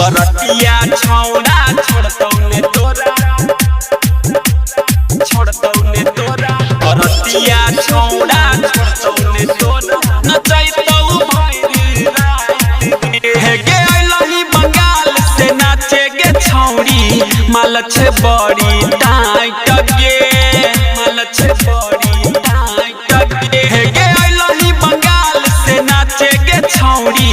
बरतिया छौड़ा छोड़तौ ने तोरा बरतिया छौड़ा छोड़तौ ने तोरा नचैतौ भैरी रात हे गे अइलही बंगाल से नाचे गे छौड़ी माल छे बड़ी टाइट गे माल छे बड़ी टाइट गे हे गे अइलही बंगाल से नाचे गे छौड़ी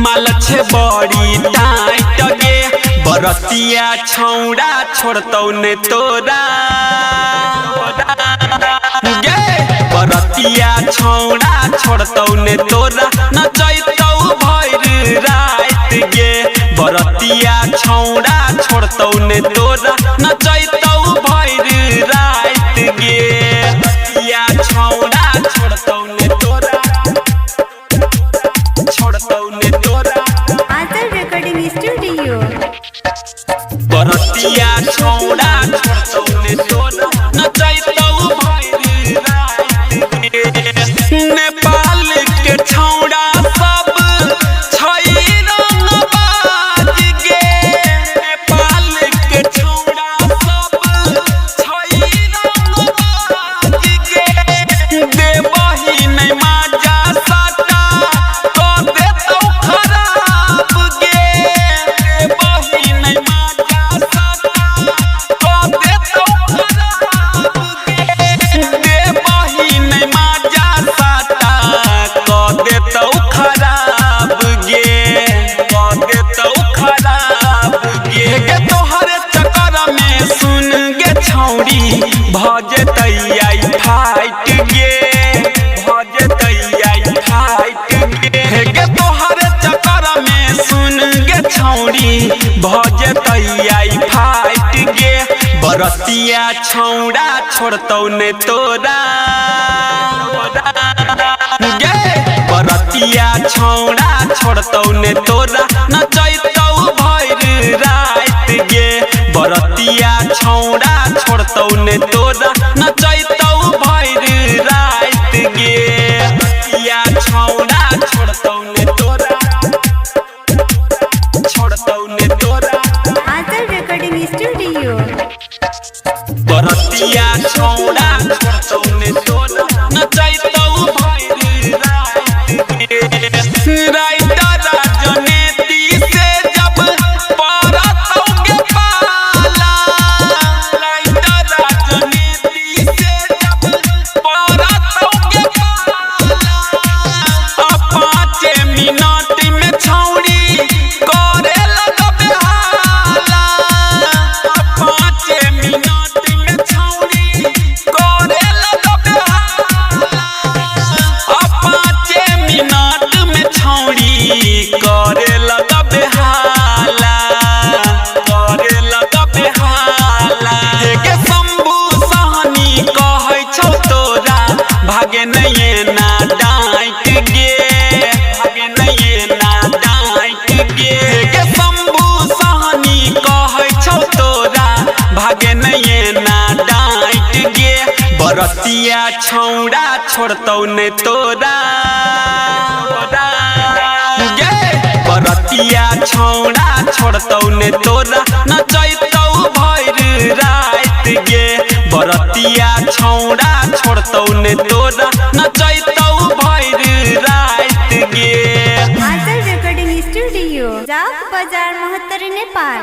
माल छे बड़ी टाइट गे बरतिया छौड़ा छोड़तौ ने तोरा गे बरतिया छौड़ा छोड़तौ ने तोरा नचैतौ भैरी रात गे बरतिया छौड़ा छोड़तौ ने तोरा नचैतौ भैरी रात गे बरतिया छौड़ा छोड़तौ ने तोरा आदर रिकॉर्डिंग स्टूडियो बरतिया छौड़ा छोड़तौ ने तोरा नचैतौ भैरी रात गे नेपाल के छौड़ा सब छै रंगबाज गे नेपाल के छौड़ा सब छै रंगबाज गे देबही नै माजा साटा क देतौ खराब गे देबही नै माजा साटा क देतौ खराब गे देबही नै माजा साटा क देतौ खराब गे क देतौ खराब गे गे तोहरे चक्कर में सुन गे छौड़ी भ जेतै आई फाइट गे भ जेतै आई फाइट गे हे गे तोहरे चक्कर में सुन गे छौड़ी भ जेतै आई फाइट गे बरतिया छौड़ा छोड़तौ ने तोरा गे बरतिया छौड़ा छोड़तौ ने तोरा नचैतौ भैरी रात गे बरतिया छौड़ा छोड़तौ ने तोरा नचैतौ भैरी रात गे बरतिया छौड़ा छोड़तौ ने तोरा आदर रिकॉर्डिंग स्टूडियो बरतिया छौड़ा छोड़तौ ने तोरा नचैतौ भैरी रात गे राइटर राजनीति से जब पड़तौ गे पाला राइटर राजनीति से जब पड़तौ गे पाला 5 मिनट में छौड़ी करे लगबे हाला 5 मिनट में छौड़ी करे लगबे हाला 5 मिनट में छौड़ी करे लगबे हाला करे लगबे हाला हे गे शंभू सहनी कहै छौ तोरा भागे नैये ना डाँट गे भागे नैये ना डाँट गे हे गे शंभू सहनी कहै छौ तोरा भागे नैये ना डाँट गे बरतिया छौड़ा छोड़तौ ने तोरा गे बरतिया छौड़ा छोड़तौ ने तोरा नचैतौ भैरी रात गे बरतिया छौड़ा छोड़तौ ने तोरा नचैतौ भैरी रात गे आदर रिकॉर्डिंग स्टूडियो जाप बाजार महत्तर नेपाल।